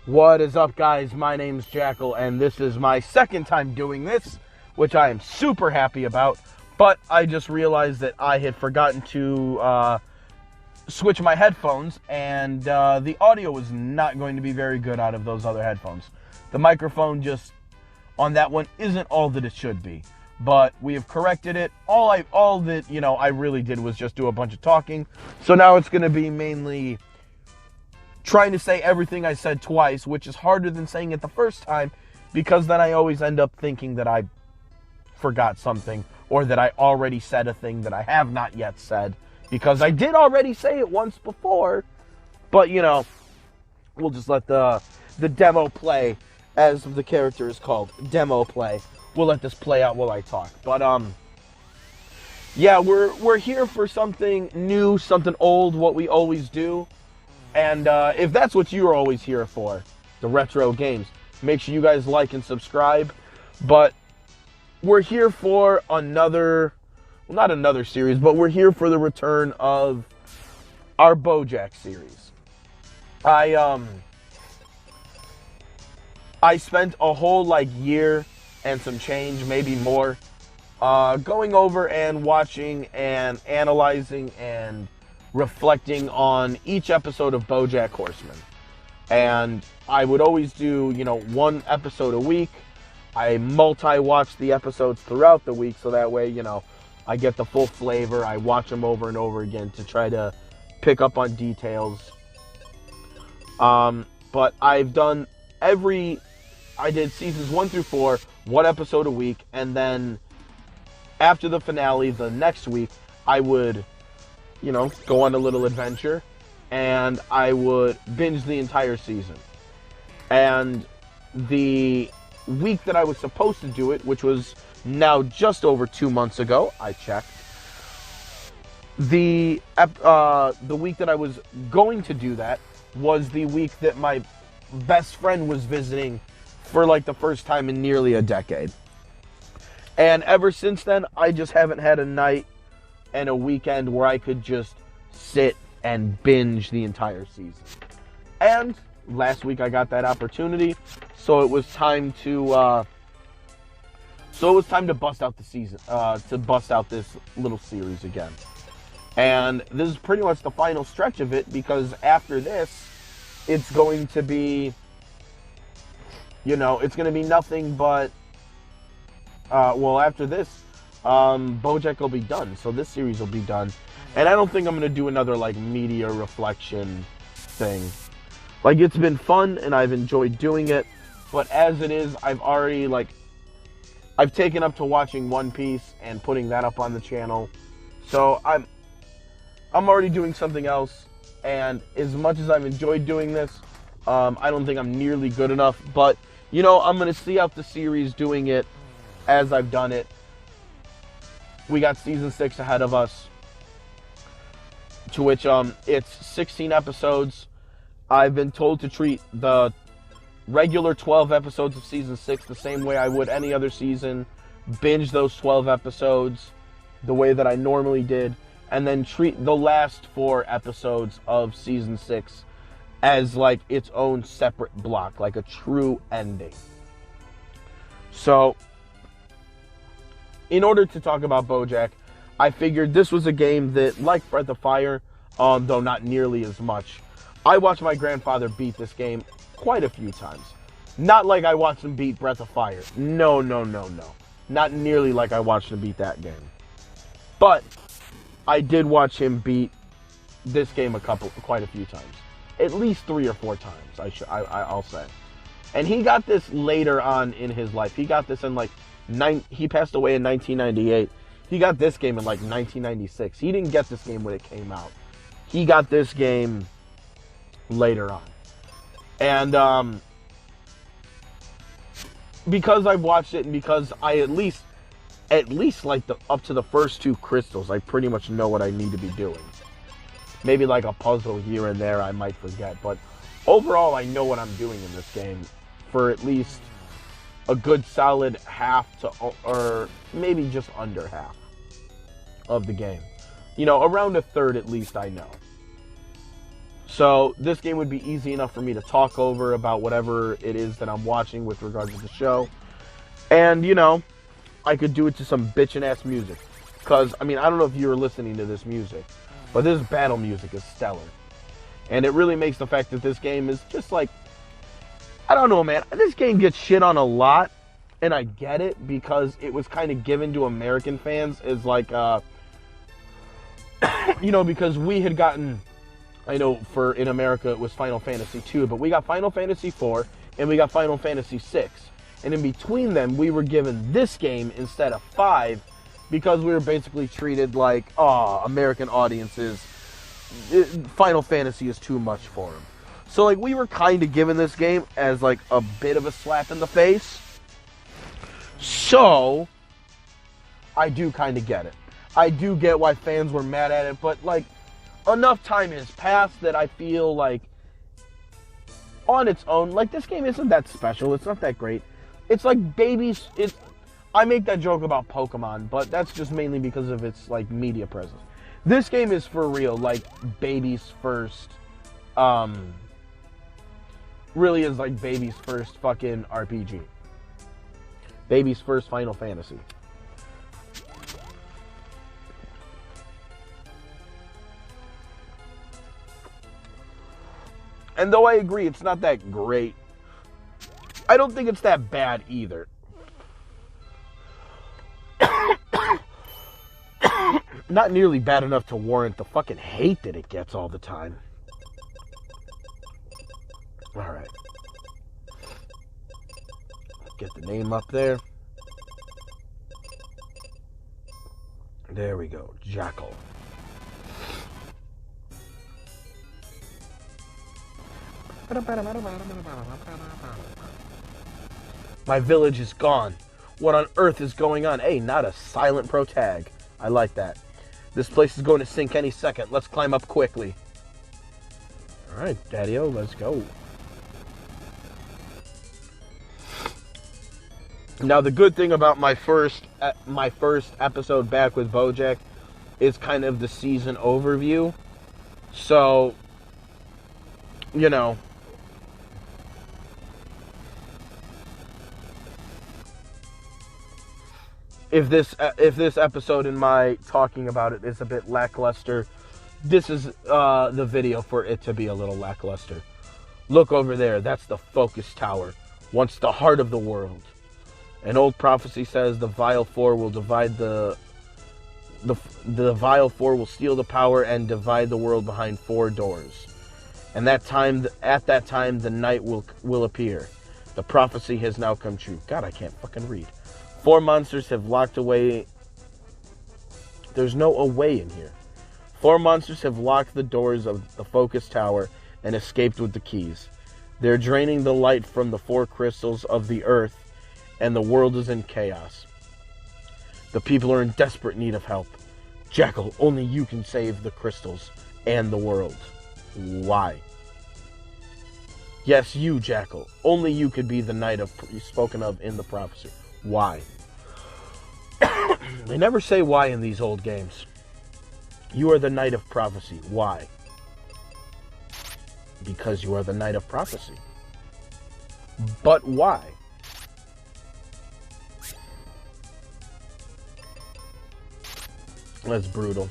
What is up, guys? My name's Jackal, and this is my second time doing this, which I am super happy about. But I just realized that I had forgotten to switch my headphones, and the audio was not going to be very good out of those other headphones. The microphone just on that one isn't all that it should be, but we have corrected it. All that I really did was just do a bunch of talking. So now it's going to be mainly trying to say everything I said twice, which is harder than saying it the first time, because then I always end up thinking that I forgot something, or that I already said a thing that I have not yet said, because I did already say it once before. But we'll just let the demo play, as the character is called, demo play. We'll let this play out while I talk. But yeah, we're here for something new, something old, what we always do. And if that's what you're always here for, the retro games, make sure you guys like and subscribe. But we're here for another, well, not another series, but we're here for the return of our Bojack series. I spent a whole year and some change, maybe more, going over and watching and analyzing and reflecting on each episode of Bojack Horseman. And I would always do, one episode a week. I multi-watch the episodes throughout the week, so that way, I get the full flavor. I watch them over and over again to try to pick up on details. But I've done I did seasons 1 through 4, one episode a week, and then after the finale, the next week, I would go on a little adventure, and I would binge the entire season. And the week that I was supposed to do it, which was now just over 2 months ago, I checked, the week that I was going to do that was the week that my best friend was visiting for the first time in nearly a decade. And ever since then, I just haven't had a night and a weekend where I could just sit and binge the entire season. And last week I got that opportunity, so it was time to bust out the season, to bust out this little series again. And this is pretty much the final stretch of it, because after this, it's going to be, it's going to be nothing but, after this, Bojack will be done, so this series will be done. And I don't think I'm going to do another, media reflection thing. It's been fun, and I've enjoyed doing it, but as it is, I've already, I've taken up to watching One Piece and putting that up on the channel. So I'm already doing something else, and as much as I've enjoyed doing this, I don't think I'm nearly good enough. But, I'm going to see out the series doing it as I've done it. We got season 6 ahead of us, to which it's 16 episodes. I've been told to treat the regular 12 episodes of season 6 the same way I would any other season. Binge those 12 episodes the way that I normally did, and then treat the last 4 episodes of season 6 as its own separate block, like a true ending. So, in order to talk about Bojack, I figured this was a game that, like Breath of Fire, though not nearly as much, I watched my grandfather beat this game quite a few times. Not like I watched him beat Breath of Fire. No. Not nearly like I watched him beat that game. But I did watch him beat this game quite a few times. At least 3 or 4 times, I'll say. And he got this later on in his life. He got this in he passed away in 1998. He got this game in 1996. He didn't get this game when it came out. He got this game later on. And because I've watched it, and because I at least up to the first 2 crystals, I pretty much know what I need to be doing. Maybe a puzzle here and there I might forget, but overall I know what I'm doing in this game for at least a good solid half to, or maybe just under half of the game. Around a third at least I know. So this game would be easy enough for me to talk over about whatever it is that I'm watching with regards to the show. And, you know, I could do it to some bitchin' ass music. Because, I mean, I don't know if you were listening to this music, but this battle music is stellar. And it really makes the fact that this game is just like, I don't know, man. This game gets shit on a lot, and I get it, because it was kind of given to American fans as like, you know, because we had gotten, I know for in America it was Final Fantasy 2, but we got Final Fantasy 4 and we got Final Fantasy 6. And in between them, we were given this game instead of 5 because we were basically treated like, oh, American audiences, Final Fantasy is too much for them. So, like, we were kind of given this game as, like, a bit of a slap in the face. So, I do kind of get it. I do get why fans were mad at it, but, like, enough time has passed that I feel like, on its own, like, this game isn't that special. It's not that great. It's like babies. I make that joke about Pokemon, but that's just mainly because of its, like, media presence. This game is for real, like, baby's first, really is like baby's first fucking RPG. Baby's first Final Fantasy. And though I agree it's not that great, I don't think it's that bad either. Not nearly bad enough to warrant the fucking hate that it gets all the time. Alright. Get the name up there. There we go. Jackal. My village is gone. What on earth is going on? Hey, not a silent pro tag. I like that. This place is going to sink any second. Let's climb up quickly. Alright, Daddy-o, let's go. Now, the good thing about my first episode back with Bojack is kind of the season overview. So, you know, if this episode and my talking about it is a bit lackluster, this is the video for it to be a little lackluster. Look over there. That's the focus tower. Once the heart of the world. An old prophecy says the Vile Four will divide the Vile Four will steal the power and divide the world behind 4 doors. And at that time, the night will appear. The prophecy has now come true. God, I can't fucking read. 4 monsters have locked away. There's no away in here. 4 monsters have locked the doors of the focus tower and escaped with the keys. They're draining the light from the 4 crystals of the earth, and the world is in chaos. The people are in desperate need of help. Jackal, only you can save the crystals and the world. Why? Yes, you, Jackal. Only you could be the knight spoken of in the prophecy. Why? They never say why in these old games. You are the knight of prophecy. Why? Because you are the knight of prophecy. But why? That's brutal.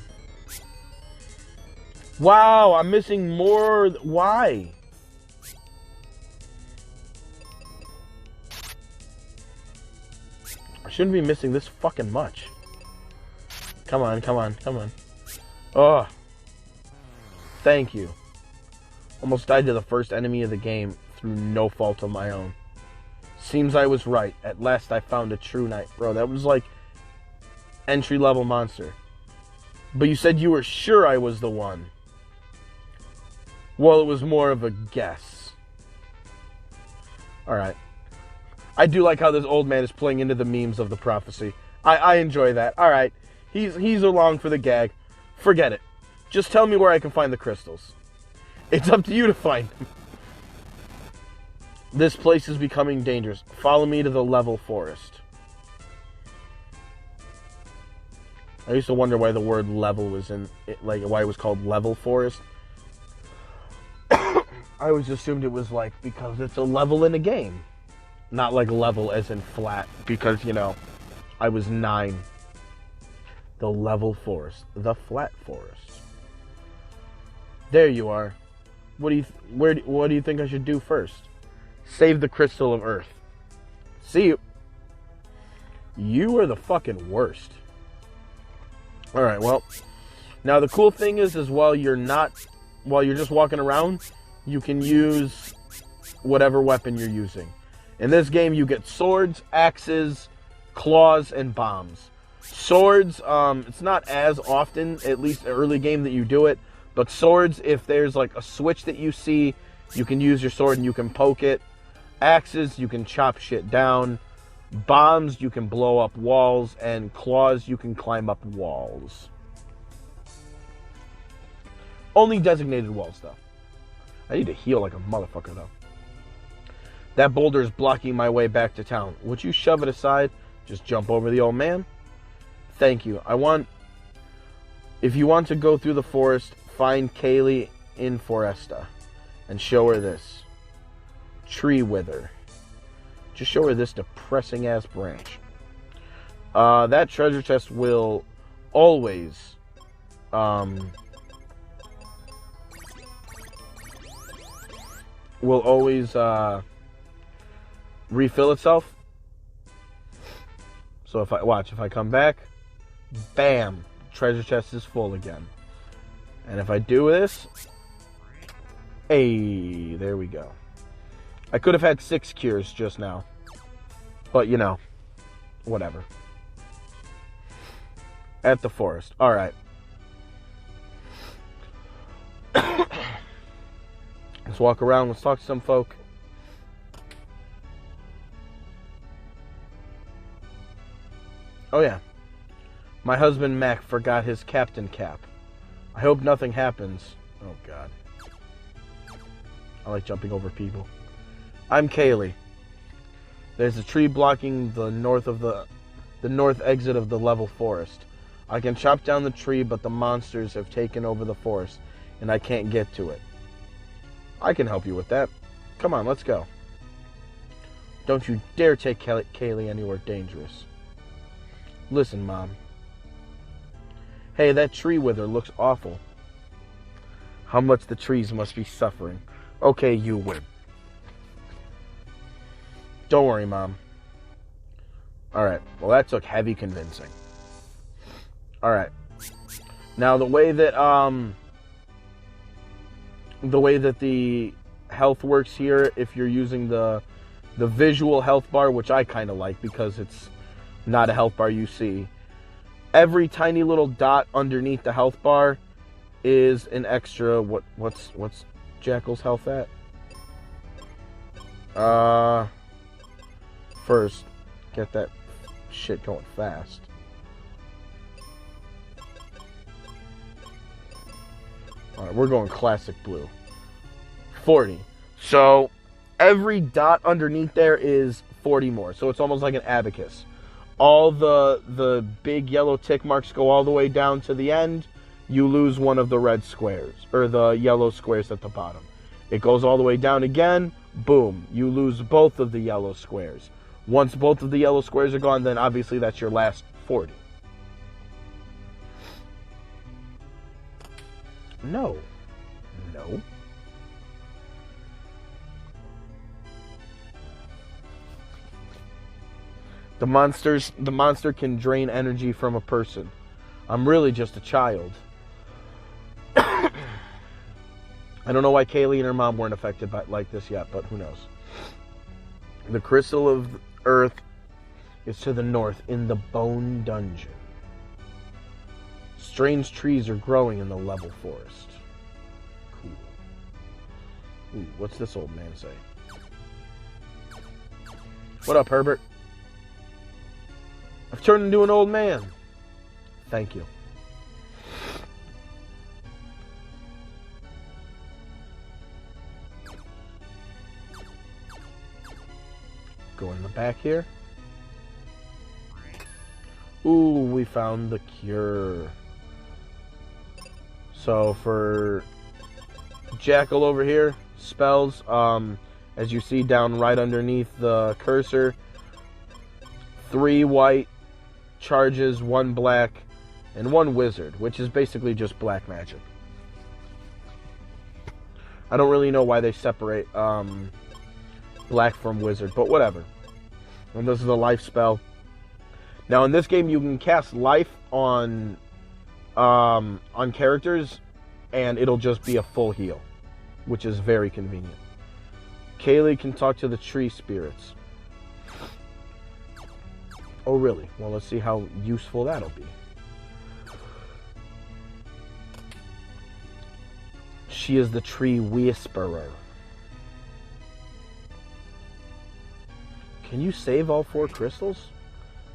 Wow, I'm missing more. Why? I shouldn't be missing this fucking much. Come on, come on, come on. Oh. Thank you. Almost died to the first enemy of the game through no fault of my own. Seems I was right. At last I found a true knight. Bro, that was like entry-level monster. But you said you were sure I was the one. Well, it was more of a guess. Alright. I do like how this old man is playing into the memes of the prophecy. I enjoy that. Alright. He's along for the gag. Forget it. Just tell me where I can find the crystals. It's up to you to find them. This place is becoming dangerous. Follow me to the level forest. I used to wonder why the word level was in it, like why it was called level forest. I always assumed it was like because it's a level in a game. Not like level as in flat, because, you know, I was 9. The level forest. The flat forest. There you are. What do you think I should do first? Save the crystal of Earth. See you. You are the fucking worst. Alright, well. Now the cool thing is while you're just walking around, you can use whatever weapon you're using. In this game, you get swords, axes, claws, and bombs. Swords, it's not as often, at least early game, that you do it. But swords, if there's like a switch that you see, you can use your sword and you can poke it. Axes, you can chop shit down. Bombs, you can blow up walls. And claws, you can climb up walls. Only designated walls, though. I need to heal like a motherfucker, though. That boulder is blocking my way back to town. Would you shove it aside? Just jump over the old man? Thank you. If you want to go through the forest, find Kaylee in Foresta. And show her this. Tree wither. Just show her this depressing ass branch. That treasure chest will always... refill itself. So if I come back, bam, treasure chest is full again. And if I do this, hey, there we go. I could have had 6 cures just now, but you know, whatever. At the forest. All right. Let's walk around. Let's talk to some folk. Oh yeah, my husband Mac forgot his captain cap. I hope nothing happens. Oh God, I like jumping over people. I'm Kaylee. There's a tree blocking the north exit of the level forest. I can chop down the tree, but the monsters have taken over the forest, and I can't get to it. I can help you with that. Come on, let's go. Don't you dare take Kaylee anywhere dangerous. Listen, Mom. Hey, that tree wither looks awful. How much the trees must be suffering. Okay, you win. Don't worry, Mom. Alright, well that took heavy convincing. Alright. Now the way that the health works here, if you're using the visual health bar, which I kinda like because it's not a health bar you see. Every tiny little dot underneath the health bar is an extra. What's Jackal's health at? First, get that shit going fast. Alright, we're going classic blue. 40. So every dot underneath there is 40 more. So it's almost like an abacus. All the big yellow tick marks go all the way down to the end. You lose one of the red squares, or the yellow squares at the bottom. It goes all the way down again. Boom. You lose both of the yellow squares. Once both of the yellow squares are gone, then obviously that's your last 40. No. No. The monster can drain energy from a person. I'm really just a child. I don't know why Kaylee and her mom weren't affected by like this yet, but who knows. The crystal of Earth is to the north in the Bone Dungeon. Strange trees are growing in the level forest. Cool. Ooh, what's this old man say? What up, Herbert? I've turned into an old man. Thank you. Go in the back here. Ooh, we found the cure. So for Jackal over here, spells. As you see down right underneath the cursor, 3 white charges, 1 black, and 1 wizard, which is basically just black magic. I don't really know why they separate black from wizard, but whatever. And this is a life spell. Now in this game, you can cast life on characters, and it'll just be a full heal, which is very convenient. Kaylee can talk to the tree spirits. Oh, really? Well, let's see how useful that'll be. She is the tree whisperer. Can you save all 4 crystals?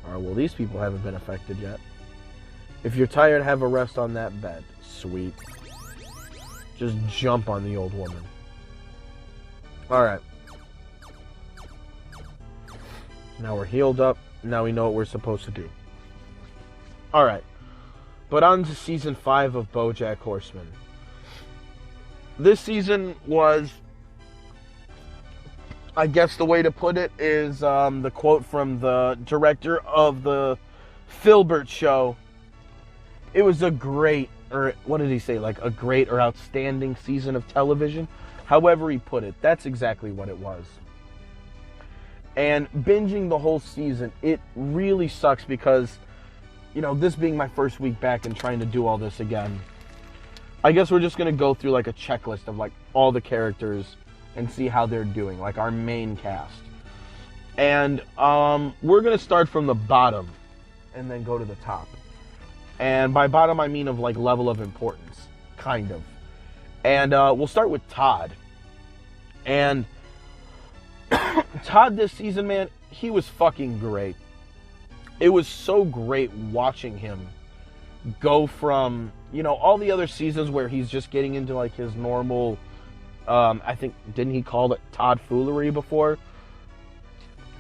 Alright, well, these people haven't been affected yet. If you're tired, have a rest on that bed. Sweet. Just jump on the old woman. Alright. Now we're healed up. Now we know what we're supposed to do. Alright. But on to Season 5 of Bojack Horseman. This season was, I guess the way to put it is the quote from the director of the Filbert show. It was a great, or what did he say, like a great or outstanding season of television? However he put it, that's exactly what it was. And binging the whole season, it really sucks because, you know, this being my first week back and trying to do all this again, I guess we're just going to go through like a checklist of like all the characters and see how they're doing, like our main cast. And we're going to start from the bottom and then go to the top. And by bottom, I mean of like level of importance, kind of. And we'll start with Todd. And Todd this season, man, he was fucking great. It was so great watching him go from, you know, all the other seasons where he's just getting into like his normal, I think, didn't he call it Todd foolery before?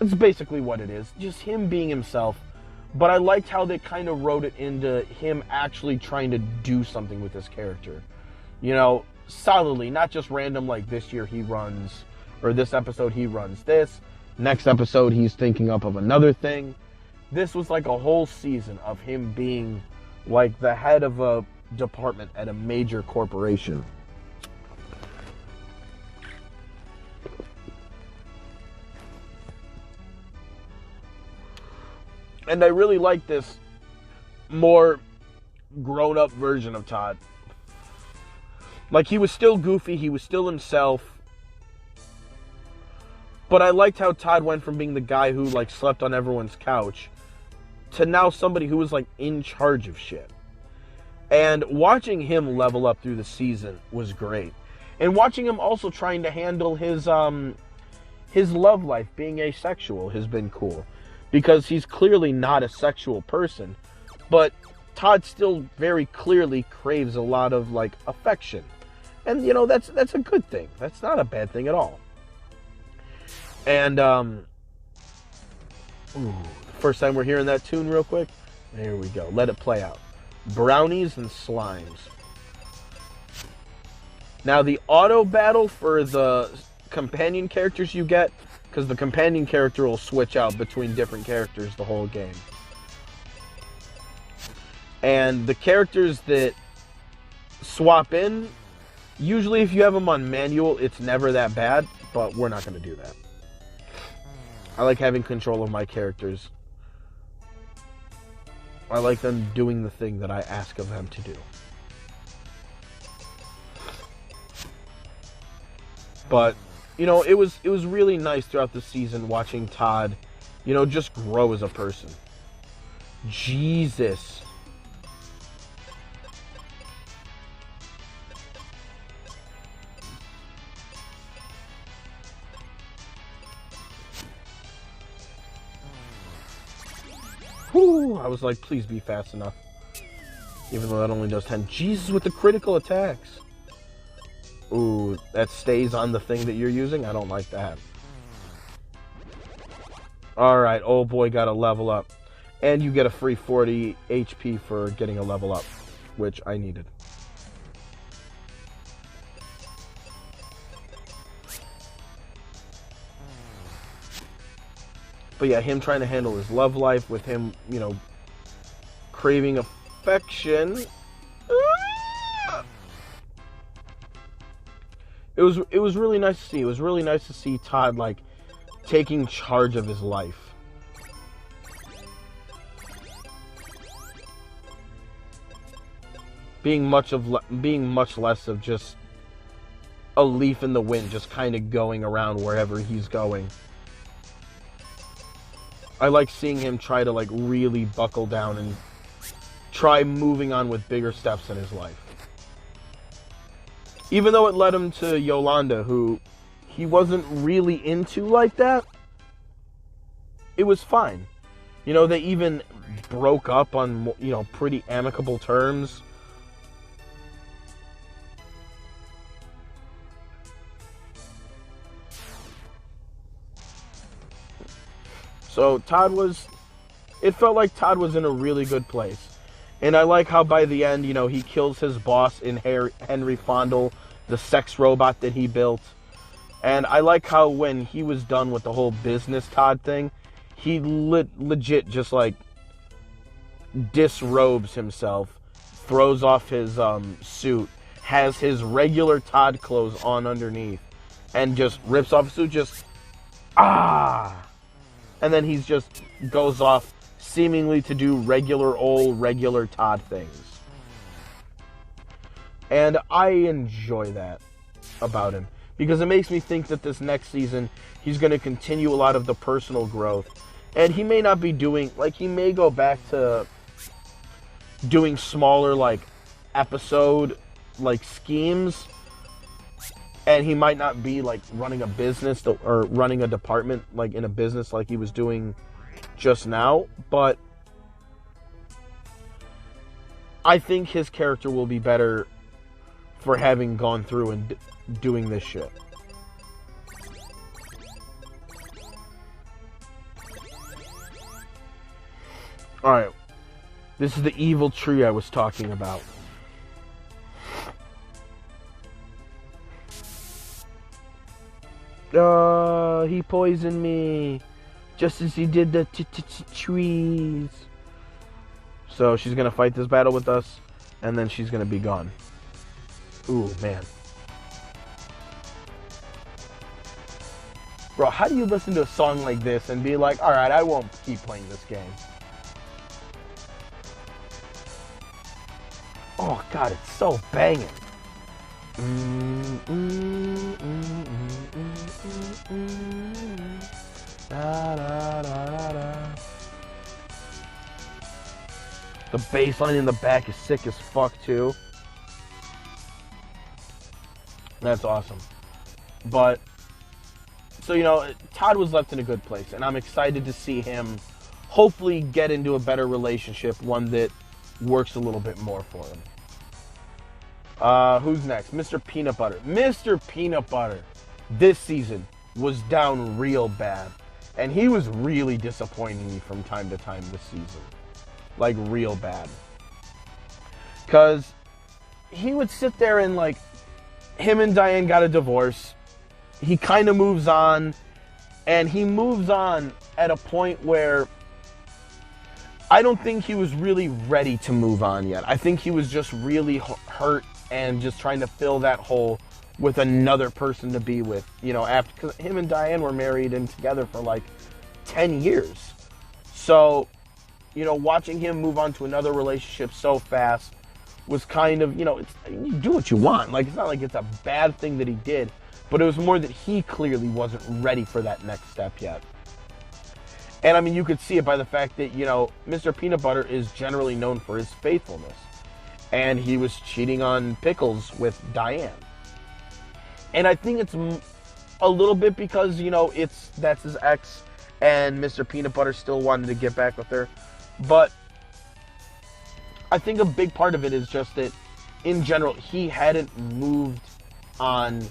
It's basically what it is. Just him being himself. But I liked how they kind of wrote it into him actually trying to do something with his character. You know, solidly, not just random like this year he runs, or this episode he runs this, next episode he's thinking up of another thing. This was like a whole season of him being like the head of a department at a major corporation. And I really like this more grown-up version of Todd. Like, he was still goofy, he was still himself. But I liked how Todd went from being the guy who, like, slept on everyone's couch to now somebody who was, like, in charge of shit. And watching him level up through the season was great. And watching him also trying to handle his love life, being asexual, has been cool. Because he's clearly not a sexual person, but Todd still very clearly craves a lot of, like, affection. And, you know, that's a good thing. That's not a bad thing at all. And, first time we're hearing that tune real quick. There we go. Let it play out. Brownies and slimes. Now, the auto battle for the companion characters you get, because the companion character will switch out between different characters the whole game. And the characters that swap in, usually if you have them on manual, it's never that bad, but we're not going to do that. I like having control of my characters. I like them doing the thing that I ask of them to do. But, you know, it was really nice throughout the season watching Todd, you know, just grow as a person. Jesus. Whew, I was like, please be fast enough. Even though that only does 10. Jesus, with the critical attacks. Ooh, that stays on the thing that you're using? I don't like that. Alright, old boy got a level up. And you get a free 40 HP for getting a level up, which I needed. But yeah, him trying to handle his love life with him, craving affection. It was really nice to see. It was really nice to see Todd, like, taking charge of his life. Being much less of just a leaf in the wind, just kind of going around wherever he's going. I like seeing him try to, like, really buckle down and try moving on with bigger steps in his life. Even though it led him to Yolanda, who he wasn't really into like that, it was fine. They even broke up on, pretty amicable terms. So it felt like Todd was in a really good place. And I like how by the end, he kills his boss in Henry Fondle, the sex robot that he built. And I like how when he was done with the whole business Todd thing, he legit just, like, disrobes himself, throws off his suit, has his regular Todd clothes on underneath, and just rips off his suit, and then he's just goes off seemingly to do regular Todd things. And I enjoy that about him, because it makes me think that this next season he's going to continue a lot of the personal growth, and he may not be doing, like, he may go back to doing smaller, like, episode, like, schemes, and he might not be, like, running a business or running a department, like, in a business like he was doing just now, but I think his character will be better for having gone through and doing this shit. Alright, this is the evil tree I was talking about. He poisoned me, just as he did the trees. So she's gonna fight this battle with us, and then she's gonna be gone. Ooh, man. Bro, how do you listen to a song like this and be like, alright, I won't keep playing this game? Oh, God, it's so banging. The bass line in the back is sick as fuck, too. That's awesome. But, so, Todd was left in a good place, and I'm excited to see him hopefully get into a better relationship, one that works a little bit more for him. Who's next? Mr. Peanut Butter. Mr. Peanut Butter this season was down real bad, and he was really disappointing me from time to time this season. Like, real bad. Because he would sit there and, like, him and Diane got a divorce. He kind of moves on, and he moves on at a point where I don't think he was really ready to move on yet. I think he was just really hurt and just trying to fill that hole with another person to be with, after, because him and Diane were married and together for like 10 years. So, watching him move on to another relationship so fast was kind of, you do what you want. Like, it's not like it's a bad thing that he did, but it was more that he clearly wasn't ready for that next step yet. And I mean, you could see it by the fact that, Mr. Peanut Butter is generally known for his faithfulness. And he was cheating on Pickles with Diane. And I think it's a little bit because, that's his ex, and Mr. Peanut Butter still wanted to get back with her. But I think a big part of it is just that, in general, he hadn't moved on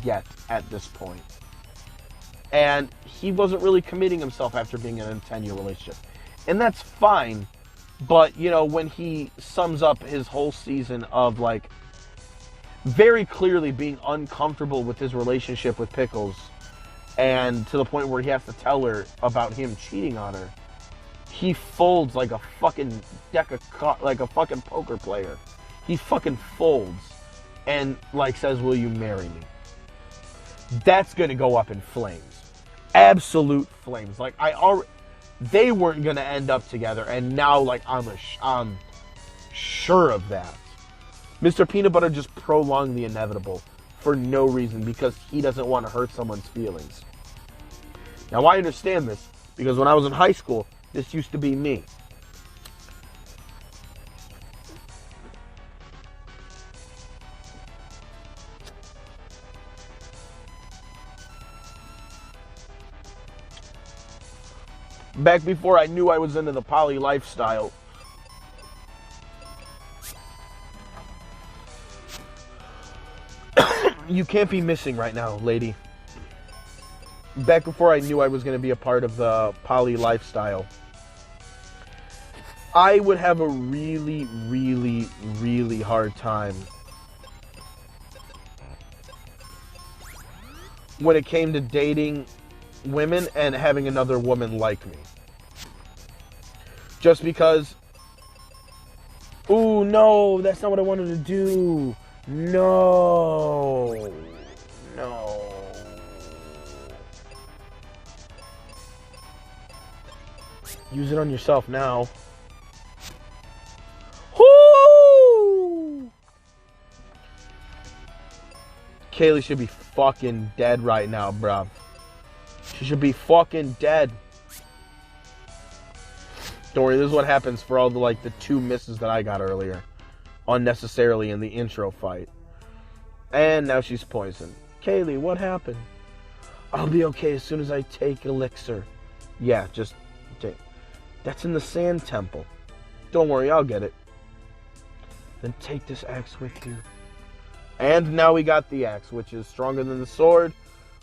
yet at this point. And he wasn't really committing himself after being in a 10-year relationship. And that's fine. But, when he sums up his whole season of, like, very clearly being uncomfortable with his relationship with Pickles, and to the point where he has to tell her about him cheating on her, he folds like a fucking like a fucking poker player. He fucking folds and like says, "Will you marry me?" That's gonna go up in flames, absolute flames. Like they weren't gonna end up together, and now like I'm sure of that. Mr. Peanut Butter just prolonged the inevitable for no reason because he doesn't want to hurt someone's feelings. Now I understand this because when I was in high school, this used to be me. Back before I knew I was into the poly lifestyle. You can't be missing right now, lady. Back before I knew I was going to be a part of the poly lifestyle, I would have a really, really, really hard time when it came to dating women and having another woman like me. Just because, ooh, no, that's not what I wanted to do. No. Use it on yourself now. Woo! Kaylee should be fucking dead right now, bruh. She should be fucking dead. Don't worry, this is what happens for all the 2 misses that I got earlier. Unnecessarily in the intro fight. And now she's poisoned. Kaylee, what happened? I'll be okay as soon as I take elixir. Yeah, just take. That's in the sand temple. Don't worry, I'll get it. Then take this axe with you. And now we got the axe, which is stronger than the sword,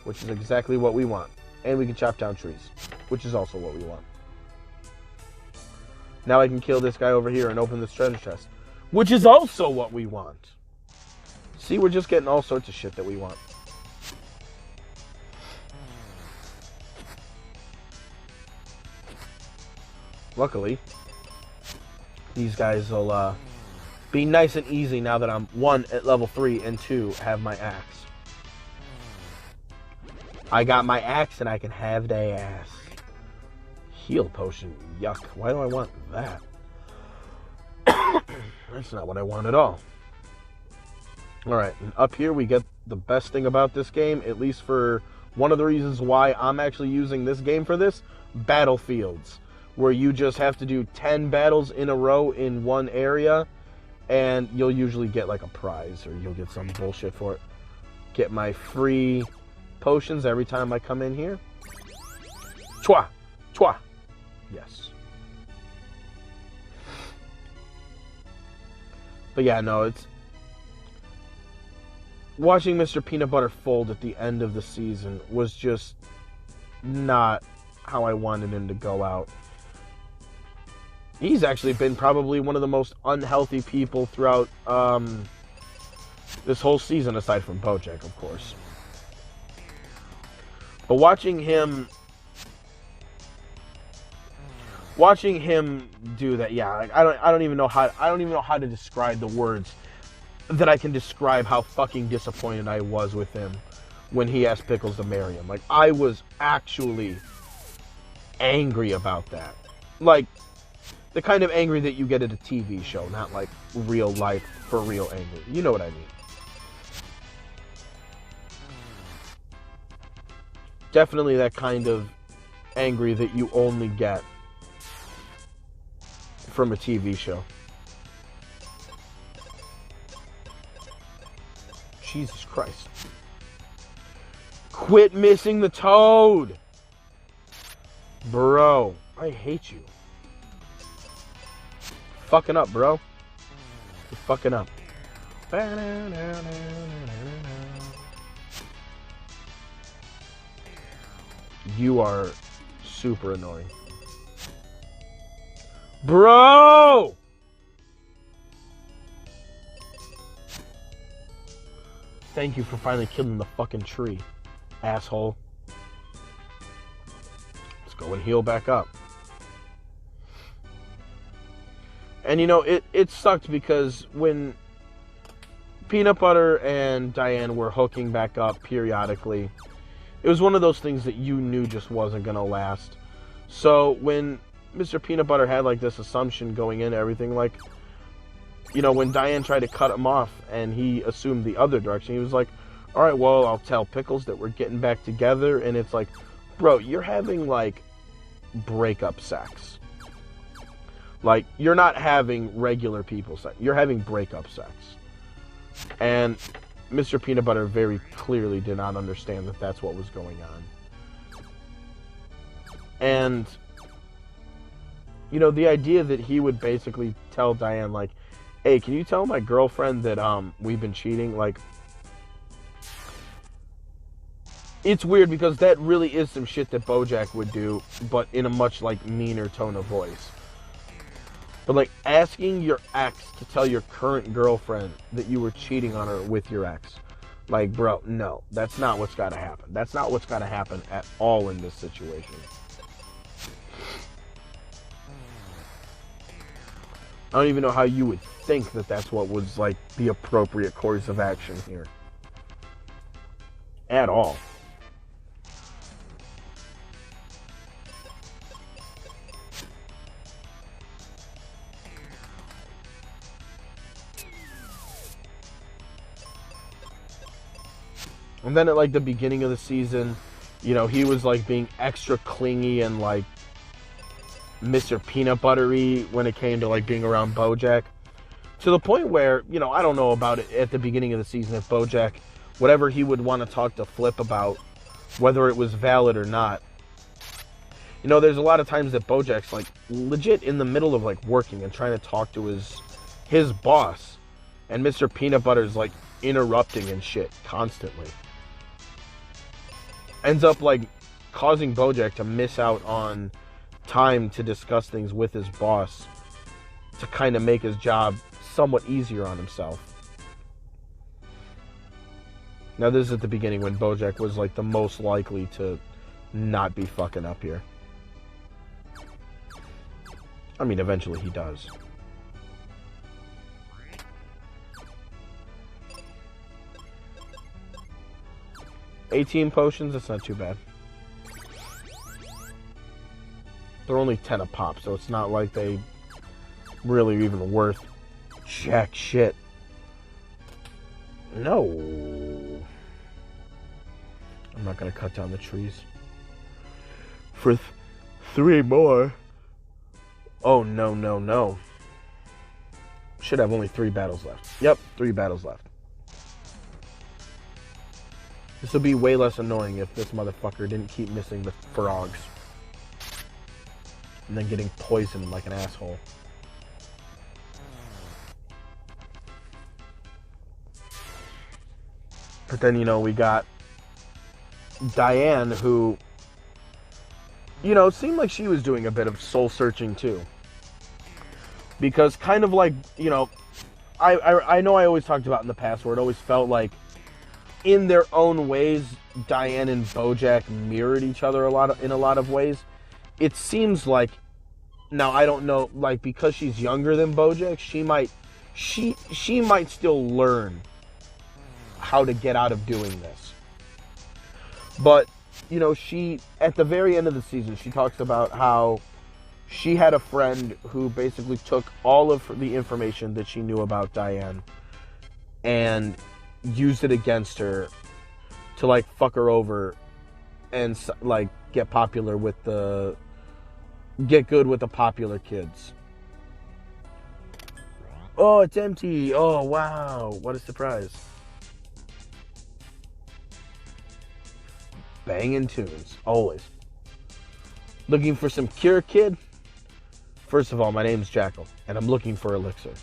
which is exactly what we want. And we can chop down trees, which is also what we want. Now I can kill this guy over here and open this treasure chest, which is also what we want. See, we're just getting all sorts of shit that we want. Luckily, these guys will be nice and easy now that I'm 1 at level 3 and 2 have my axe. I got my axe and I can have the ass. Heal potion, yuck. Why do I want that? That's not what I want at all. Alright, and up here we get the best thing about this game, at least for one of the reasons why I'm actually using this game for this, battlefields, where you just have to do 10 battles in a row in one area, and you'll usually get like a prize, or you'll get some bullshit for it. Get my free potions every time I come in here. Chwa! Chwa! Yes. But yeah, no, it's... Watching Mr. Peanut Butter fold at the end of the season was just not how I wanted him to go out. He's actually been probably one of the most unhealthy people throughout this whole season, aside from Bojack, of course. But watching him do that, yeah, like, I don't even know how to describe the words that I can describe how fucking disappointed I was with him when he asked Pickles to marry him. Like, I was actually angry about that. Like, the kind of angry that you get at a TV show, not like real life, for real angry. You know what I mean. Definitely that kind of angry that you only get from a TV show. Jesus Christ. Quit missing the toad! Bro, I hate you. Fucking up, bro. You're fucking up. You are super annoying. Bro! Thank you for finally killing the fucking tree, asshole. go and heal back up. And, you know, it sucked because when Peanut Butter and Diane were hooking back up periodically, it was one of those things that you knew just wasn't going to last. So when Mr. Peanut Butter had, like, this assumption going into everything, like, you know, when Diane tried to cut him off and he assumed the other direction, he was like, all right, well, I'll tell Pickles that we're getting back together. And it's like, bro, you're having, like, breakup sex. Like, you're not having regular people sex. You're having breakup sex. And Mr. Peanut Butter very clearly did not understand that that's what was going on. And, you know, the idea that he would basically tell Diane, like, hey, can you tell my girlfriend that we've been cheating? Like, it's weird because that really is some shit that Bojack would do, but in a much, like, meaner tone of voice. But, like, asking your ex to tell your current girlfriend that you were cheating on her with your ex. Like, bro, no. That's not what's got to happen. That's not what's got to happen at all in this situation. I don't even know how you would think that that's what was, like, the appropriate course of action here. At all. And then at, like, the beginning of the season, you know, he was, like, being extra clingy and, like, Mr. Peanut Buttery when it came to, like, being around Bojack. To the point where, you know, I don't know about it at the beginning of the season if Bojack, whatever he would want to talk to Flip about, whether it was valid or not. You know, there's a lot of times that Bojack's, like, legit in the middle of, like, working and trying to talk to his boss. And Mr. Peanut Butter's, like, interrupting and shit constantly. Ends up, like, causing Bojack to miss out on time to discuss things with his boss to kind of make his job somewhat easier on himself. Now, this is at the beginning when Bojack was, like, the most likely to not be fucking up here. I mean, eventually he does. $18 potions, that's not too bad. They're only 10 a pop, so it's not like they really are even worth jack shit. No. I'm not going to cut down the trees. For 3 more. Oh, no, no, no. Should have only 3 battles left. Yep, 3 battles left. This would be way less annoying if this motherfucker didn't keep missing the frogs. And then getting poisoned like an asshole. But then, you know, we got Diane, who, you know, seemed like she was doing a bit of soul searching too. Because kind of like, you know, I know I always talked about in the past where it always felt like in their own ways, Diane and Bojack mirrored each other in a lot of ways. It seems like, now I don't know, like, because she's younger than Bojack, she might still learn how to get out of doing this. But, you know, she, at the very end of the season, she talks about how she had a friend who basically took all of the information that she knew about Diane and used it against her to, like, fuck her over and, like, get good with the popular kids. Oh, it's empty. Oh, wow. What a surprise. Banging tunes. Always. Looking for some cure, kid? First of all, my name's Jackal, and I'm looking for elixir.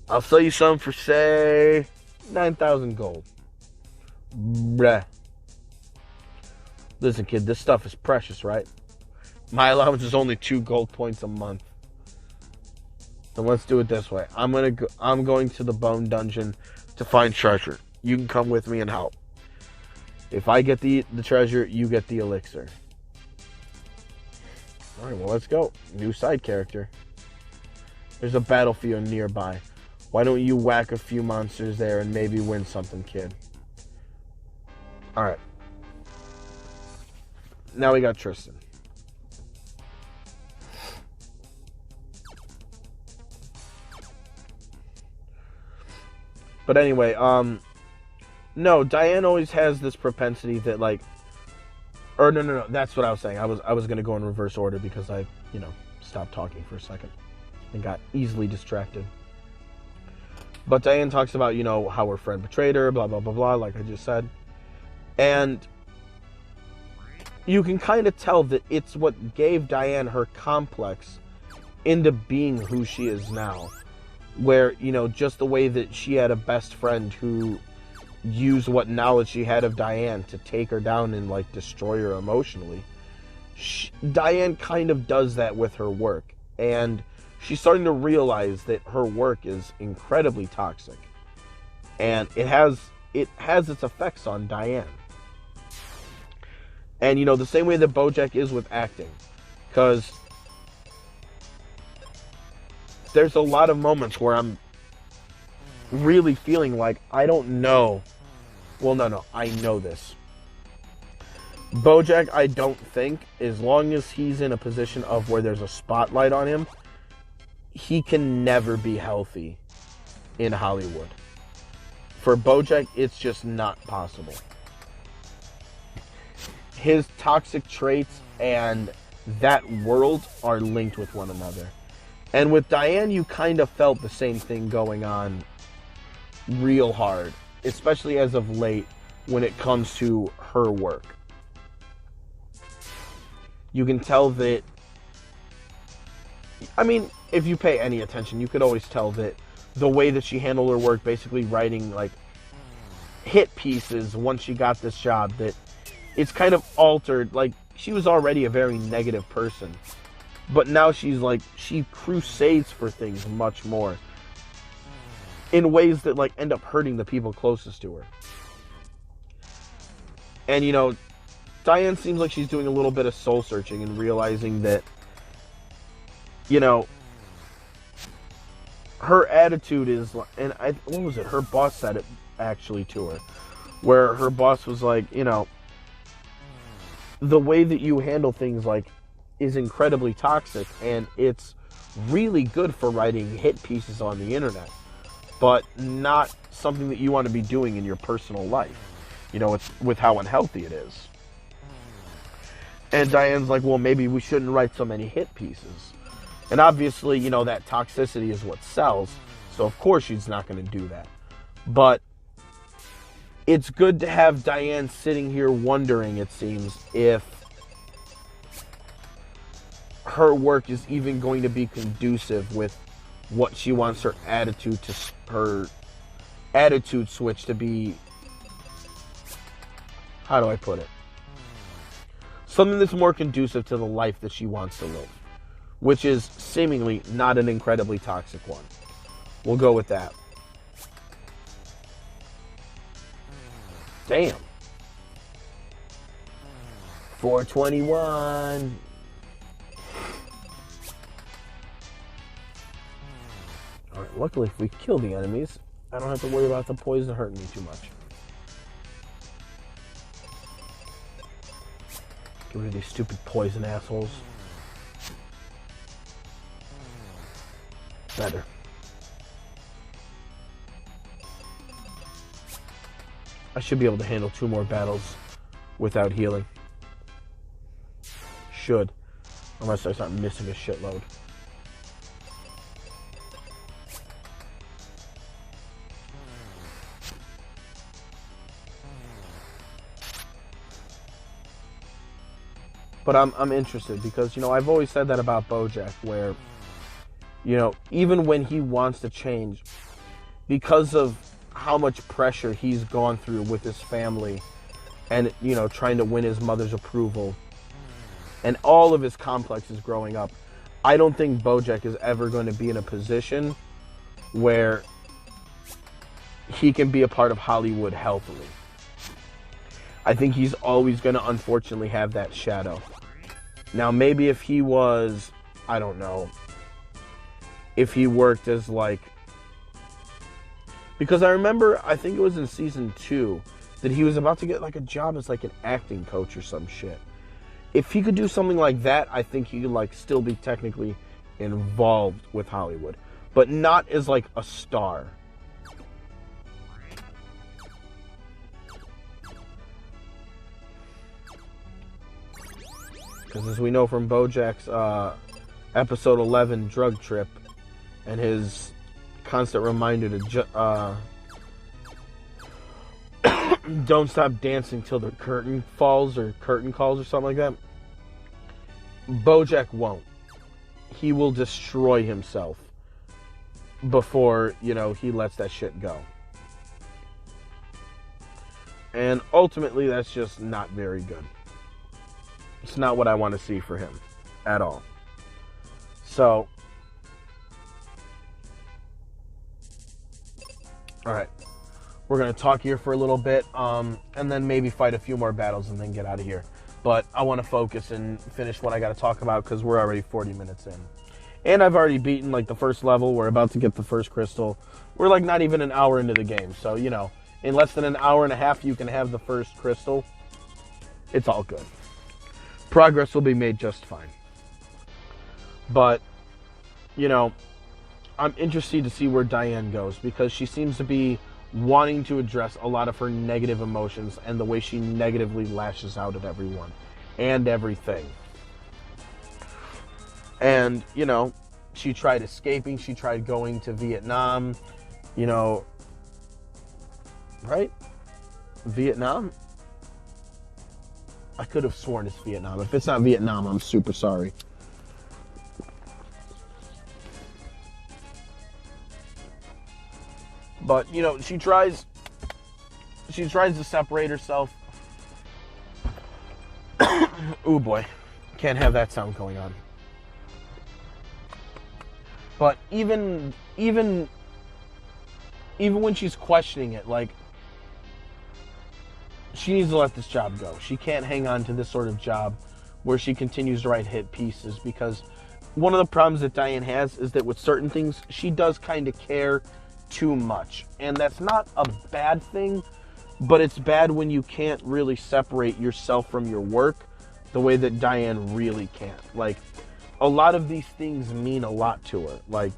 I'll sell you some for, say, 9,000 gold. Bruh. Listen, kid, this stuff is precious, right? My allowance is only 2 gold points a month. So let's do it this way. I'm going to the Bone Dungeon to find treasure. You can come with me and help. If I get the treasure, you get the elixir. Alright, well, let's go. New side character. There's a battlefield nearby. Why don't you whack a few monsters there and maybe win something, kid? Alright. Now we got Tristan. But anyway, no, Diane always has this propensity that, like, or no, that's what I was saying. I was going to go in reverse order because I, stopped talking for a second and got easily distracted. But Diane talks about, how her friend betrayed her, blah, blah, blah, blah, like I just said. And you can kind of tell that it's what gave Diane her complex into being who she is now. Where, just the way that she had a best friend who used what knowledge she had of Diane to take her down and, like, destroy her emotionally. Diane kind of does that with her work. And she's starting to realize that her work is incredibly toxic. And it has its effects on Diane. And, the same way that Bojack is with acting. Because there's a lot of moments where I'm really feeling like I don't know. Well, no, I know this. Bojack, I don't think, as long as he's in a position of where there's a spotlight on him, he can never be healthy in Hollywood. For Bojack, it's just not possible. His toxic traits and that world are linked with one another. And with Diane, you kind of felt the same thing going on real hard, especially as of late when it comes to her work. You can tell that, I mean, if you pay any attention, you could always tell that the way that she handled her work, basically writing, like, hit pieces once she got this job, that it's kind of altered. Like, she was already a very negative person. But now she's like, she crusades for things much more. In ways that, like, end up hurting the people closest to her. And, Diane seems like she's doing a little bit of soul searching and realizing that, her attitude is, and what was it? Her boss said it actually to her. Where her boss was like, the way that you handle things, like, is incredibly toxic, and it's really good for writing hit pieces on the internet, but not something that you want to be doing in your personal life. It's with how unhealthy it is. And Diane's like, well, maybe we shouldn't write so many hit pieces. And obviously, that toxicity is what sells, so of course she's not going to do that. But it's good to have Diane sitting here wondering, it seems, if her work is even going to be conducive with what she wants her attitude switch to be. How do I put it? Something that's more conducive to the life that she wants to live, which is seemingly not an incredibly toxic one. We'll go with that. Damn. 421. Alright, luckily if we kill the enemies, I don't have to worry about the poison hurting me too much. Get rid of these stupid poison assholes. Better. I should be able to handle 2 more battles without healing. Should. Unless I start missing a shitload. But I'm interested because, I've always said that about Bojack, where, even when he wants to change, because of how much pressure he's gone through with his family and, trying to win his mother's approval and all of his complexes growing up, I don't think Bojack is ever going to be in a position where he can be a part of Hollywood healthily. I think he's always going to, unfortunately, have that shadow. Now, maybe if he was, I don't know, if he worked as like, because I remember, I think it was in season 2, that he was about to get like a job as like an acting coach or some shit. If he could do something like that, I think he could like still be technically involved with Hollywood, but not as like a star. Because as we know from Bojack's episode 11 drug trip and his constant reminder to don't stop dancing till the curtain falls or curtain calls or something like that, Bojack won't. He will destroy himself before, you know, he lets that shit go. And ultimately, that's just not very good. It's not what I want to see for him at all. So, alright. We're going to talk here for a little bit, and then maybe fight a few more battles and then get out of here. But I want to focus and finish what I got to talk about because we're already 40 minutes in. And I've already beaten, like, the first level. We're about to get the first crystal. We're, like, not even an hour into the game. So, you know, in less than an hour and a half, you can have the first crystal. It's all good. Progress will be made just fine. But, you know, I'm interested to see where Diane goes because she seems to be wanting to address a lot of her negative emotions and the way she negatively lashes out at everyone and everything. And, you know, she tried escaping. She tried going to Vietnam, you know, right? Vietnam? I could have sworn it's Vietnam. If it's not Vietnam, I'm super sorry. But, you know, she tries to separate herself. Ooh, boy. Can't have that sound going on. But even when she's questioning it, like, she needs to let this job go. She can't hang on to this sort of job where she continues to write hit pieces, because one of the problems that Diane has is that with certain things, she does kind of care too much. And that's not a bad thing, but it's bad when you can't really separate yourself from your work the way that Diane really can. Like, a lot of these things mean a lot to her. Like,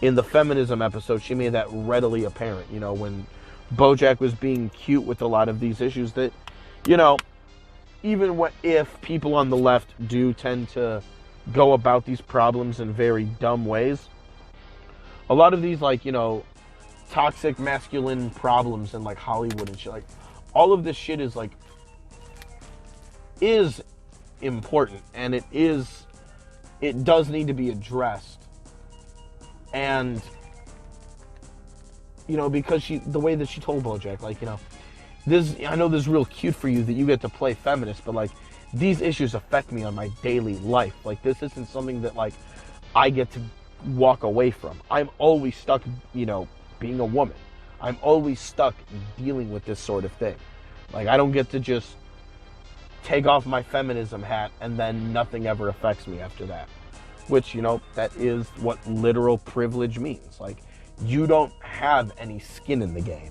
in the feminism episode, she made that readily apparent, you know, when Bojack was being cute with a lot of these issues that, you know, even if people on the left do tend to go about these problems in very dumb ways, a lot of these, like, you know, toxic masculine problems in, like, Hollywood and shit, like, all of this shit is, like, is important, and it does need to be addressed. And, you know, because the way that she told Bojack, like, you know, I know this is real cute for you that you get to play feminist, but, like, these issues affect me on my daily life. Like, this isn't something that, like, I get to walk away from. I'm always stuck, you know, being a woman. I'm always stuck dealing with this sort of thing. Like, I don't get to just take off my feminism hat and then nothing ever affects me after that. Which, you know, that is what literal privilege means. Like, you don't have any skin in the game.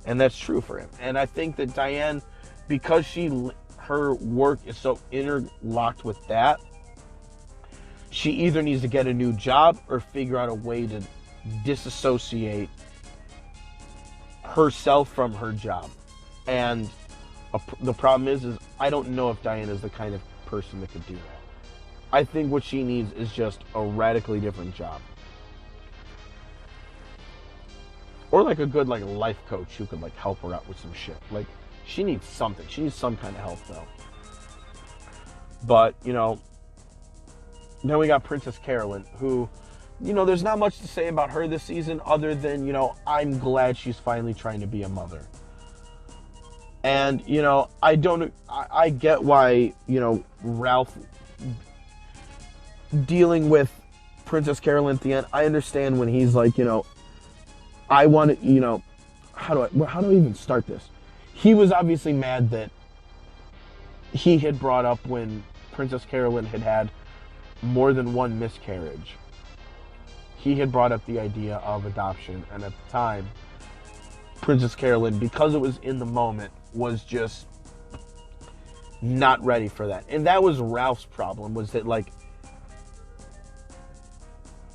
And that's true for him. And I think that Diane, because her work is so interlocked with that, she either needs to get a new job or figure out a way to disassociate herself from her job. And the problem is I don't know if Diane is the kind of person that could do that. I think what she needs is just a radically different job. Or like a good, like, life coach who could, like, help her out with some shit. Like, she needs something. She needs some kind of help, though. But, you know, then we got Princess Carolyn, who, you know, there's not much to say about her this season other than, you know, I'm glad she's finally trying to be a mother. And, you know, I get why, you know, Ralph dealing with Princess Carolyn at the end. I understand when he's like, you know, I want to, you know, how do I even start this? He was obviously mad that he had brought up when Princess Carolyn had had more than one miscarriage, he had brought up the idea of adoption. And at the time, Princess Carolyn, because it was in the moment, was just not ready for that. And that was Ralph's problem, was that, like,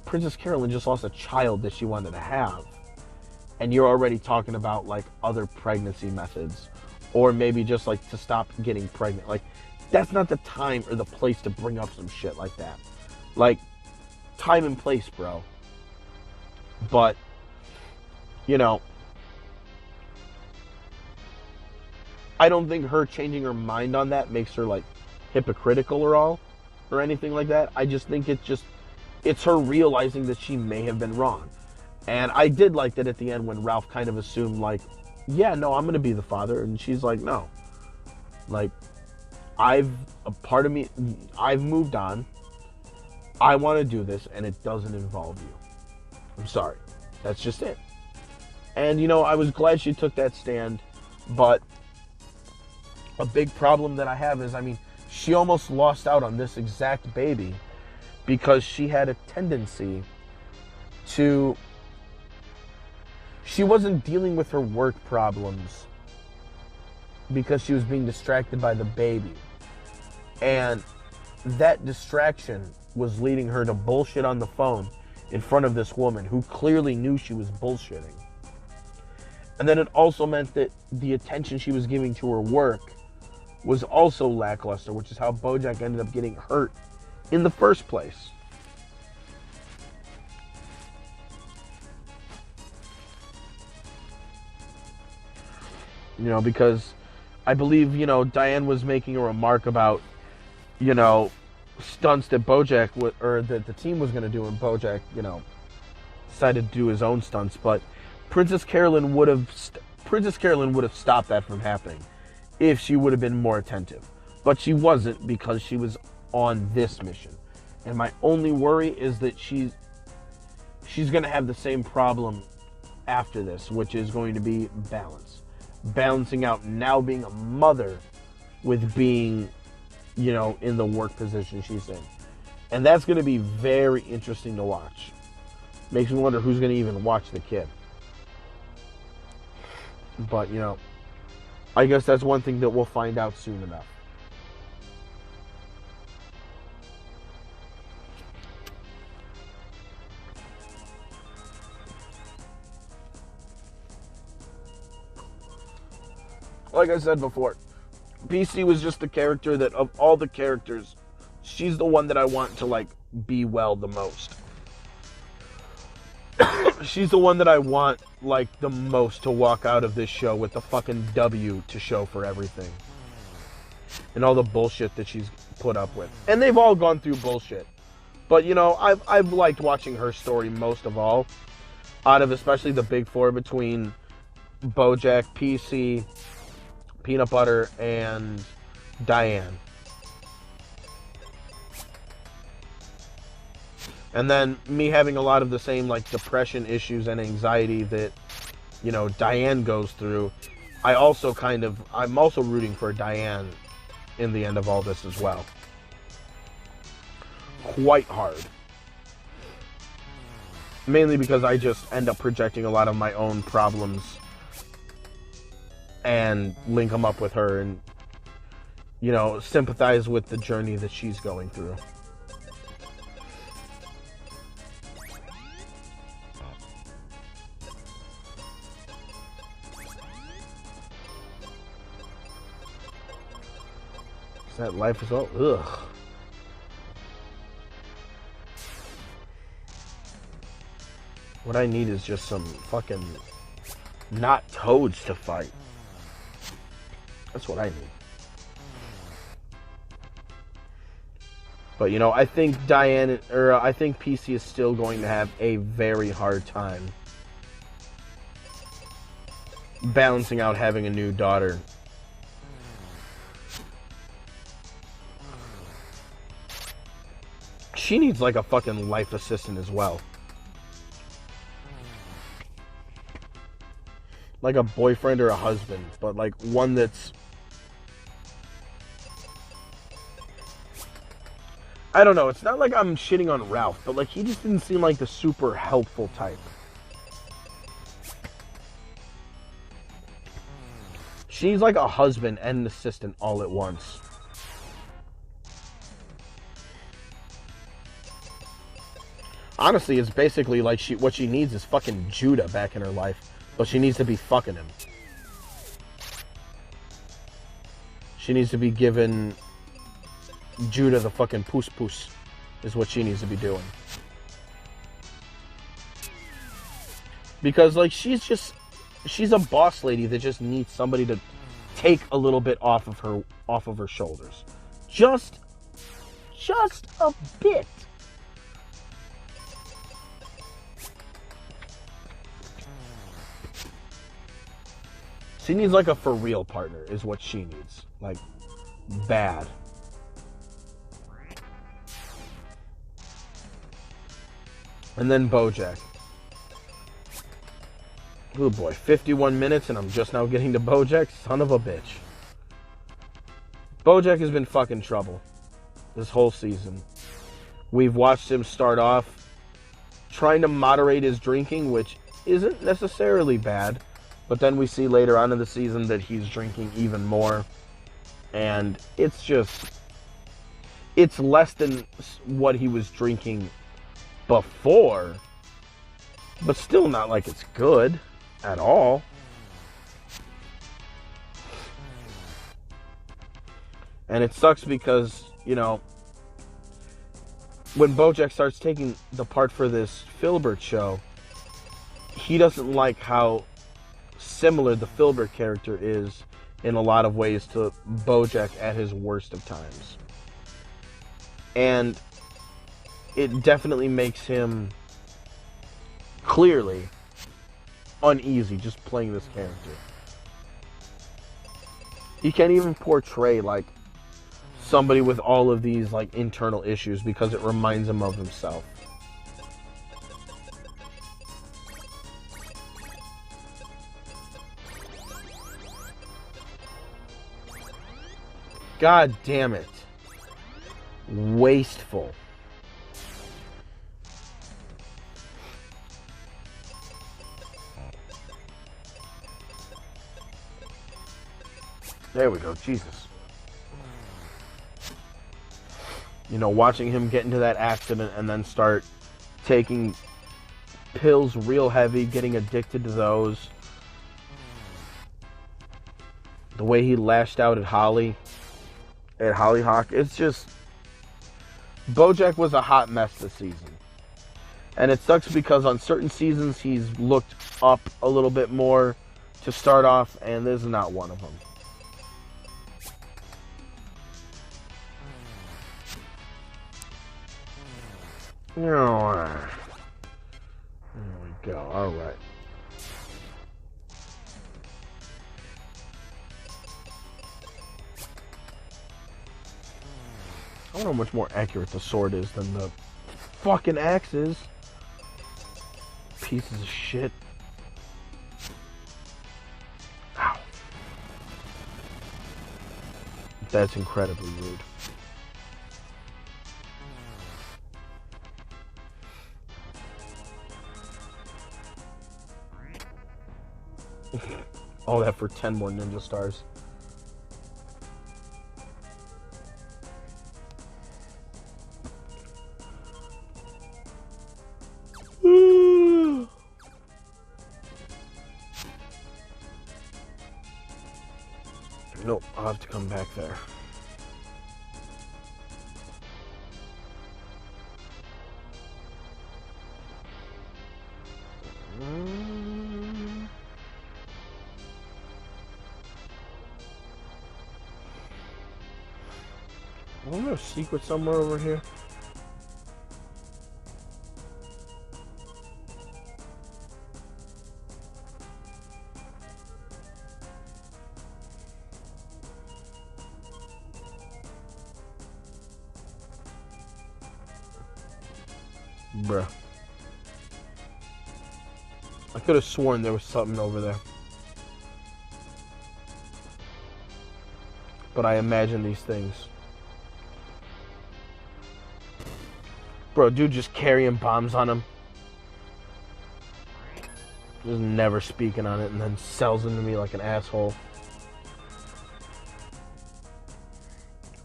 Princess Carolyn just lost a child that she wanted to have. And you're already talking about, like, other pregnancy methods. Or maybe just, like, to stop getting pregnant. Like, that's not the time or the place to bring up some shit like that. Like, time and place, bro. But, you know, I don't think her changing her mind on that makes her, like, hypocritical or anything like that. I just think it's her realizing that she may have been wrong. And I did like that at the end when Ralph kind of assumed, like, yeah, no, I'm going to be the father. And she's like, no. Like, I've moved on. I want to do this, and it doesn't involve you. I'm sorry. That's just it. And, you know, I was glad she took that stand. But a big problem that I have is, I mean, she almost lost out on this exact baby because she had a tendency to... She wasn't dealing with her work problems because she was being distracted by the baby. And that distraction was leading her to bullshit on the phone in front of this woman who clearly knew she was bullshitting. And then it also meant that the attention she was giving to her work was also lackluster, which is how Bojack ended up getting hurt in the first place. You know, because I believe, you know, Diane was making a remark about, you know, stunts that Bojack or that the team was going to do, and Bojack, you know, decided to do his own stunts. But Princess Carolyn would have stopped that from happening if she would have been more attentive. But she wasn't, because she was on this mission. And my only worry is that she's going to have the same problem after this, which is going to be balance. Balancing out now being a mother with being, you know, in the work position she's in. And that's going to be very interesting to watch. Makes me wonder who's going to even watch the kid. But, you know, I guess that's one thing that we'll find out soon enough. Like I said before, PC was just the character that, of all the characters, she's the one that I want to, like, be well the most. She's the one that I want, like, the most to walk out of this show with the fucking W to show for everything. And all the bullshit that she's put up with. And they've all gone through bullshit. But, you know, I've liked watching her story most of all. Out of especially the big four between Bojack, PC, Peanut Butter, and Diane. And then me having a lot of the same, like, depression issues and anxiety that, you know, Diane goes through. I'm also rooting for Diane in the end of all this as well. Quite hard. Mainly because I just end up projecting a lot of my own problems and link them up with her and, you know, sympathize with the journey that she's going through. That life is all ugh. What I need is just some fucking not toads to fight. That's what I need. But, you know, I think I think PC is still going to have a very hard time balancing out having a new daughter. She needs, like, a fucking life assistant as well. Like a boyfriend or a husband, but, like, one that's I don't know. It's not like I'm shitting on Ralph, but like he just didn't seem like the super helpful type. She's like a husband and an assistant all at once. Honestly, it's basically like what she needs is fucking Judah back in her life, but she needs to be fucking him. She needs to be giving Judah the fucking poos is what she needs to be doing. Because like she's a boss lady that just needs somebody to take a little bit off of her shoulders. Just a bit. She needs like a for real partner is what she needs. Like bad. And then Bojack. Oh boy, 51 minutes and I'm just now getting to Bojack? Son of a bitch. Bojack has been fucking trouble this whole season. We've watched him start off trying to moderate his drinking, which isn't necessarily bad. But then we see later on in the season that he's drinking even more. And it's less than what he was drinking before. But still not like it's good at all. And it sucks because, you know, when Bojack starts taking the part for this Filbert show, he doesn't like how similar the Filbert character is in a lot of ways to Bojack at his worst of times. And it definitely makes him clearly uneasy just playing this character. He can't even portray like somebody with all of these like internal issues because it reminds him of himself. God damn it. Wasteful. There we go. Jesus. You know, watching him get into that accident and then start taking pills real heavy, getting addicted to those. The way he lashed out at Hollyhock. It's just... Bojack was a hot mess this season. And it sucks because on certain seasons he's looked up a little bit more to start off, and this is not one of them. There we go. Alright. I wonder how much more accurate the sword is than the fucking axe is. Pieces of shit. Ow. That's incredibly rude. All that for 10 more ninja stars. Nope, I'll have to come back there. Isn't there a secret somewhere over here? Bruh. I could have sworn there was something over there. But I imagine these things. Bro, dude just carrying bombs on him. Just never speaking on it and then sells them to me like an asshole.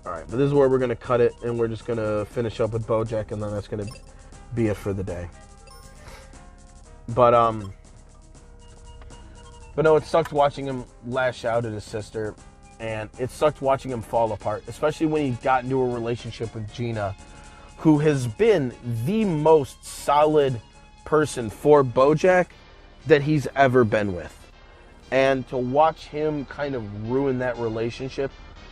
Alright, but this is where we're going to cut it, and we're just going to finish up with Bojack, and then that's going to be it for the day. But no, it sucked watching him lash out at his sister, and it sucked watching him fall apart, especially when he got into a relationship with Gina, who has been the most solid person for Bojack that he's ever been with. And to watch him kind of ruin that relationship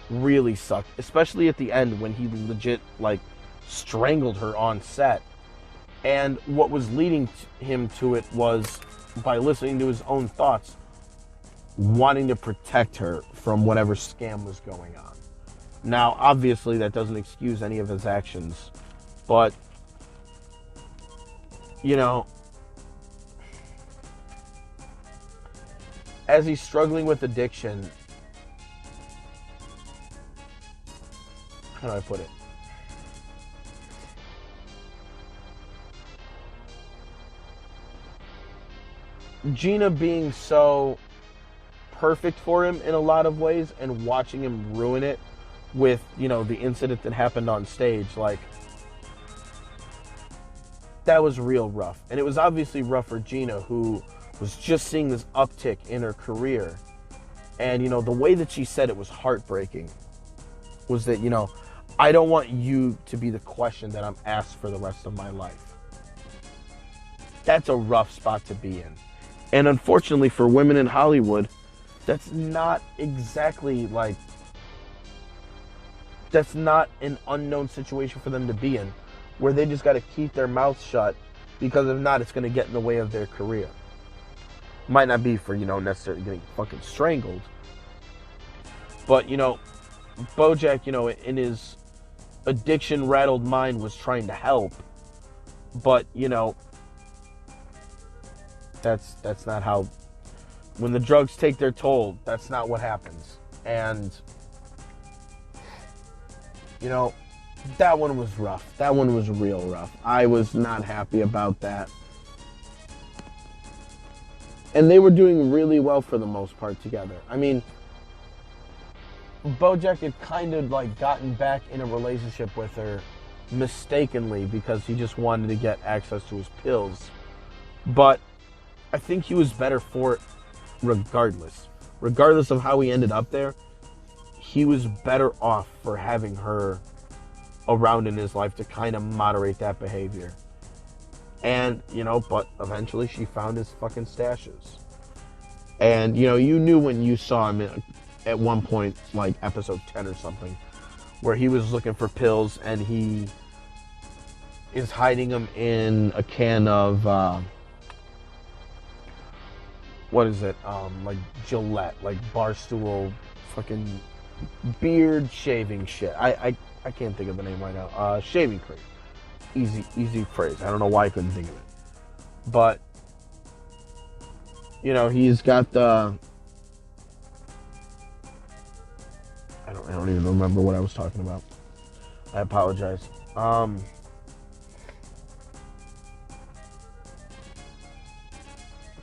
really sucked, especially at the end when he legit like strangled her on set. And what was leading him to it was, by listening to his own thoughts, wanting to protect her from whatever scam was going on. Now, obviously, that doesn't excuse any of his actions, but, you know, as he's struggling with addiction, how do I put it? Gina being so perfect for him in a lot of ways, and watching him ruin it with, you know, the incident that happened on stage, like, that was real rough. And it was obviously rough for Gina, who was just seeing this uptick in her career. And, you know, the way that she said it was heartbreaking, was that, you know, I don't want you to be the question that I'm asked for the rest of my life. That's a rough spot to be in. And unfortunately for women in Hollywood, that's not exactly like, that's not an unknown situation for them to be in, where they just got to keep their mouths shut, because if not, it's going to get in the way of their career. Might not be for, you know, necessarily getting fucking strangled. But, you know, Bojack, you know, in his addiction-rattled mind was trying to help. But, you know, that's not how, when the drugs take their toll, that's not what happens. And, you know, that one was rough. That one was real rough. I was not happy about that. And they were doing really well for the most part together. I mean, Bojack had kind of like gotten back in a relationship with her mistakenly because he just wanted to get access to his pills. But I think he was better for it regardless. Regardless of how he ended up there, he was better off for having her around in his life to kind of moderate that behavior. And, you know, but eventually she found his fucking stashes. And, you know, you knew when you saw him at one point, like episode 10 or something, where he was looking for pills and he is hiding them in a can of, what is it? Like Gillette, like Barstool, fucking beard shaving shit. I can't think of the name right now. Shaving cream. Easy phrase. I don't know why I couldn't think of it. But, you know, he's got the, I don't even remember what I was talking about. I apologize. What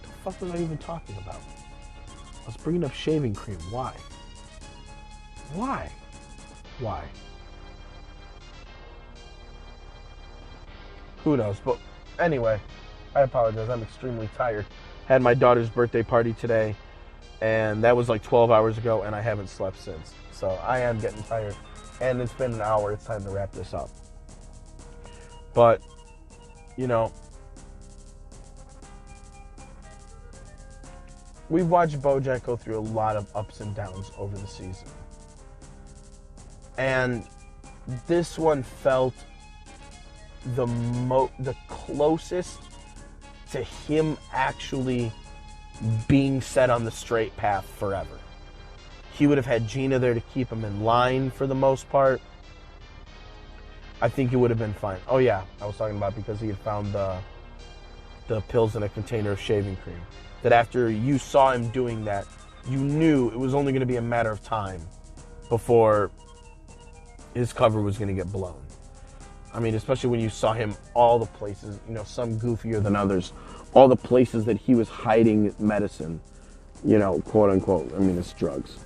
the fuck was I even talking about? I was bringing up shaving cream. Why? Who knows? But anyway, I apologize. I'm extremely tired. Had my daughter's birthday party today, and that was like 12 hours ago, and I haven't slept since. So I am getting tired, and it's been an hour. It's time to wrap this up. But, you know, we've watched Bojack go through a lot of ups and downs over the season. And this one felt the closest to him actually being set on the straight path forever. He would have had Gina there to keep him in line for the most part. I think he would have been fine. Oh yeah, I was talking about because he had found the pills in a container of shaving cream. That after you saw him doing that, you knew it was only going to be a matter of time before his cover was going to get blown. I mean, especially when you saw him all the places, you know, some goofier than others, all the places that he was hiding medicine, you know, quote unquote. I mean, it's drugs.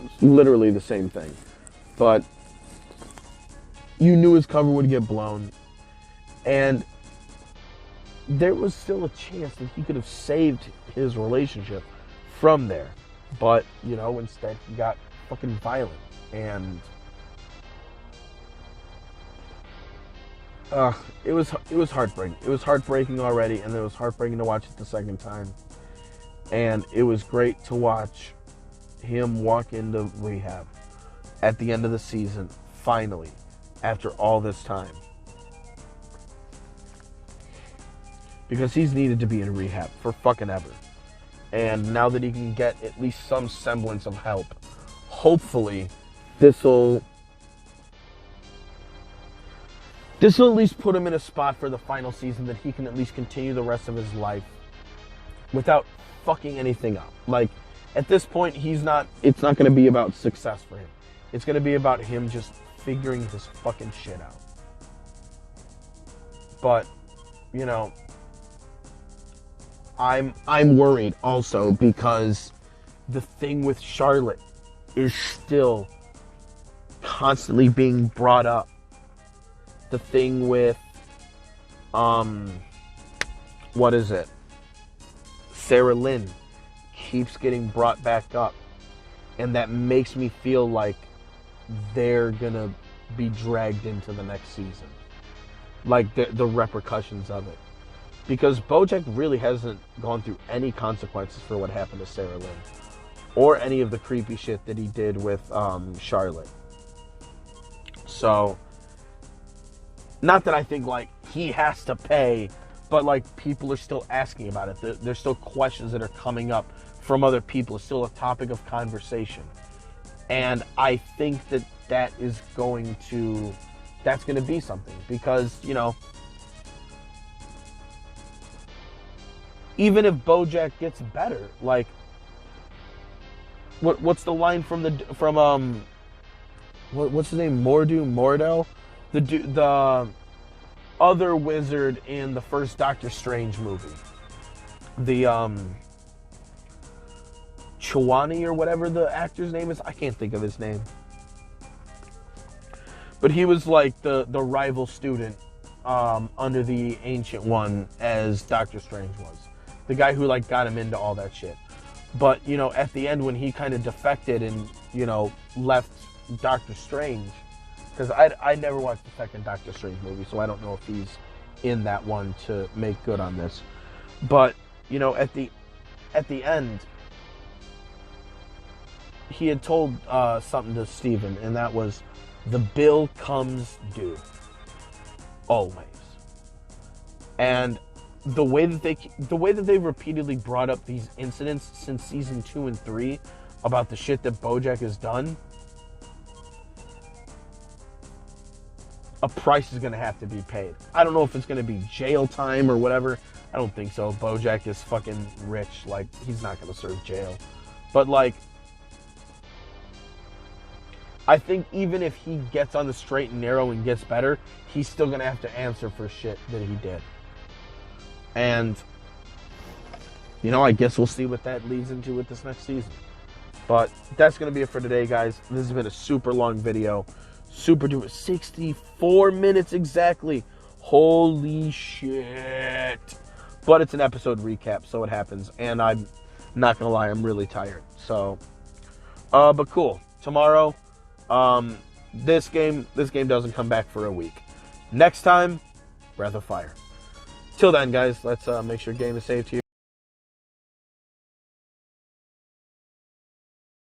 It's literally the same thing. But you knew his cover would get blown. And there was still a chance that he could have saved his relationship from there. But, you know, instead he got fucking violent. And it was heartbreaking. It was heartbreaking already, and it was heartbreaking to watch it the second time. And it was great to watch him walk into rehab at the end of the season, finally, after all this time. Because he's needed to be in rehab for fucking ever. And now that he can get at least some semblance of help, hopefully this'll at least put him in a spot for the final season that he can at least continue the rest of his life without fucking anything up. Like, at this point, it's not going to be about success for him. It's going to be about him just figuring his fucking shit out. But, you know, I'm worried also because the thing with Charlotte is still constantly being brought up. The thing with, what is it? Sarah Lynn keeps getting brought back up. And that makes me feel like they're gonna be dragged into the next season. Like the repercussions of it. Because Bojack really hasn't gone through any consequences for what happened to Sarah Lynn. Or any of the creepy shit that he did with Charlotte. So, not that I think, like, he has to pay, but, like, people are still asking about it. There's still questions that are coming up from other people. It's still a topic of conversation. And I think that's going to be something. Because, you know, even if Bojack gets better, like, what's the line from what's his name? Mordo? The other wizard in the first Doctor Strange movie. The Chowani or whatever the actor's name is. I can't think of his name. But he was like the rival student under the Ancient One as Doctor Strange was. The guy who like got him into all that shit. But, you know, at the end when he kind of defected and, you know, left Doctor Strange, because I never watched the second Doctor Strange movie, so I don't know if he's in that one to make good on this. But, you know, at the end, he had told something to Steven, and that was, the bill comes due. Always. And the way that they repeatedly brought up these incidents since season 2 and 3 about the shit that Bojack has done, a price is going to have to be paid. I don't know if it's going to be jail time or whatever. I don't think so. Bojack is fucking rich. Like, he's not going to serve jail. But, like, I think even if he gets on the straight and narrow and gets better, he's still going to have to answer for shit that he did. And, you know, I guess we'll see what that leads into with this next season. But that's going to be it for today, guys. This has been a super long video. Super duper 64 minutes exactly. Holy shit. But it's an episode recap, so it happens. And I'm not going to lie, I'm really tired. So, but cool. Tomorrow, this game doesn't come back for a week. Next time, Breath of Fire. Till then, guys, let's make sure game is saved here.